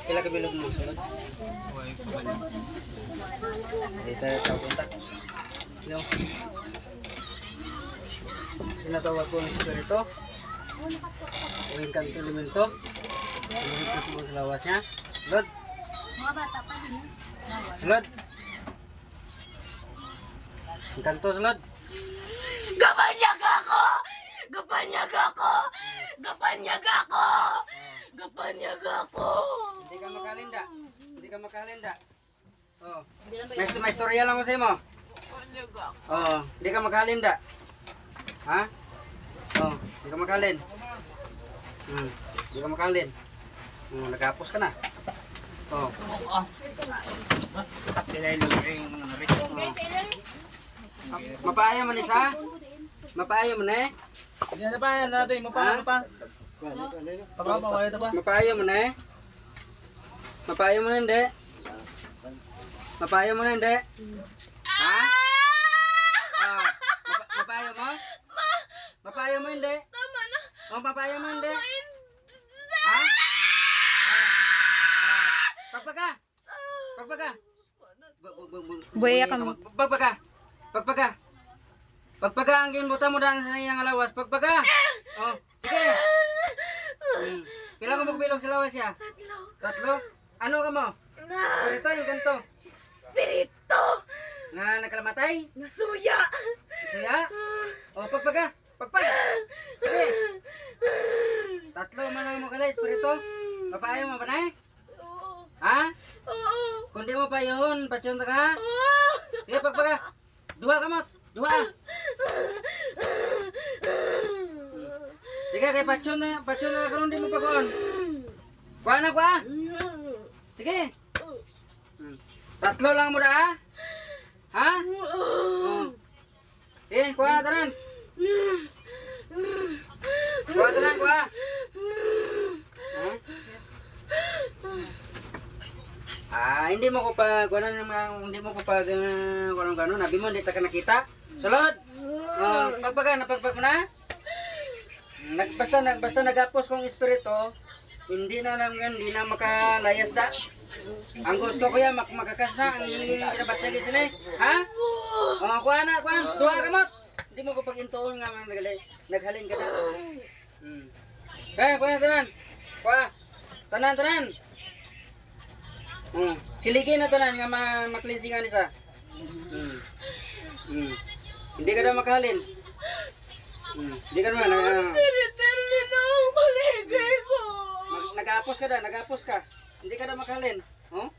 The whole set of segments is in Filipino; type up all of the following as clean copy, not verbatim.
Pila ka bilog mo sulod? Dito tayo punta. Yung sinatawag ko ng spirito. Uwing kanto elemento. Uwing ko sa lawas niya. Sulod. Mga bata pa din. Sulod. Ang kanto sulod. Gapanyag ako! Gapanyag ako! Gapanyag ako! Gapanyag ako! Hindi ka makalinda. Hindi ka makalinda. Oh. May istorya lang ko sa imo. Oh, hindi ka makalinda. Ha? Oh, hindi ka makalin. Hindi ka makalin. Nagapos ka na. Oh. Mapaya mo ni sa? Mapaya mo na eh? Yan na pa, yan na natin. Mapahalo pa. Mapahalo pa. Mapaya mo na eh? Mapaya mo na hindi? Mapaya mo na hindi? Ha? Oh, mapaya mo? Mapaya mo hindi? Tama na! Oh, mapaya mo hindi? Ha? Pagpaga! Pagpaga! Buya ka mo. Pagpaga! Pagpaga! Pagpaga ang ginbuta mo daan sa iyang lawas. Pagpaga! Oh, sige! Kailan ko magbilog sa lawas siya? Tatlo? Ano ka mo? Ito yung ganito. Espiritu! Nga nagkalamatay? Nasuya! Siya? O, pagpaga! Pagpaga! Sige! Tatlo man ang mo kala, espiritu. Papaaya mo ba na eh? Oo! Ha? Oo! Kundi mo pa yun, patsyonta ka ha? Oo! Sige, pagpaga! Duha ka mo! Duha! Sige, kay patyon na karon di mo pa kuon. Kuha na, kuha! Sige! Tatlo lang mo na ha? Ha? Oh. Sige, kuha na tanan! Kuha tanan, kuha! Ha? Hindi mo ko pa, hindi mo ko pa gano'n, nabi mo, hindi ta ka nakita. Sulod! Pagpaga, napagpag mo na? Basta nagapos kong espiritu, hindi na makalayas da. Ang gusto ko yan, makakas na, ang pinabatsagi sila eh. Ha? Kuha na, duha ka mo! Hindi mo ko pag-intoon nga, naghalin ka na. Kaya, kuha na tanan. Kuha! Tanan! Siligin na tanan nga maklinsingan isa. Hindi ka daw makahalin. Hindi ka naman. Siniterli na ang paligay ko! Nag-apos ka da, nag-apos ka. Hindi ka daw makahalin. Oh?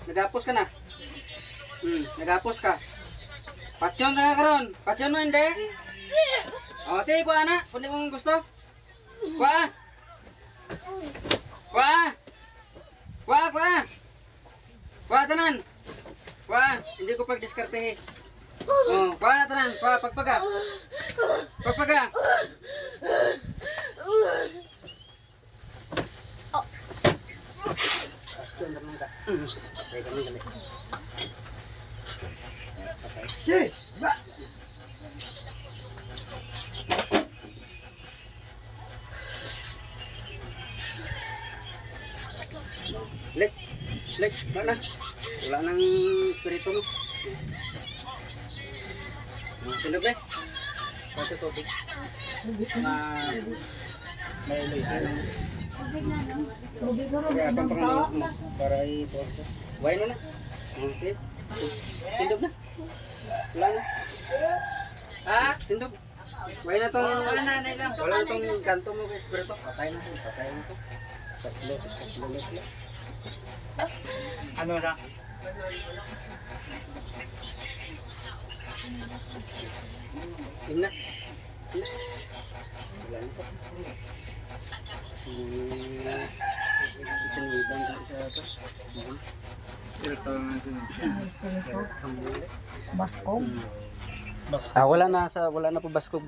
Nag-apos ka na. Nag-apos ka. Patsyon ka na karon. Patsyon mo hindi. O, tiyo, kuha na. Kung di mo gusto. Kuha. Kuha. Kuha. Kuha tanan. Kuha. Hindi ko pag-diskartehe. Oh, kuha na tanan. Kuha, pagpaga. Pagpaga. Lek, mana? Wala nang espiritu mo. Tindog na. Pwede tubig. May iloy. Kaya apang pangalan mo para ito. Buhay mo na. Okay. Tindog na. Wala na. Tindog. Buhay na itong... Wala na itong kanto mo kay espiritu. Patay na ito. Tatlo. Ano na? Ina. Wala na po. Isang ibang isa ito. Ito natin. Baskog. Wala na po baskog.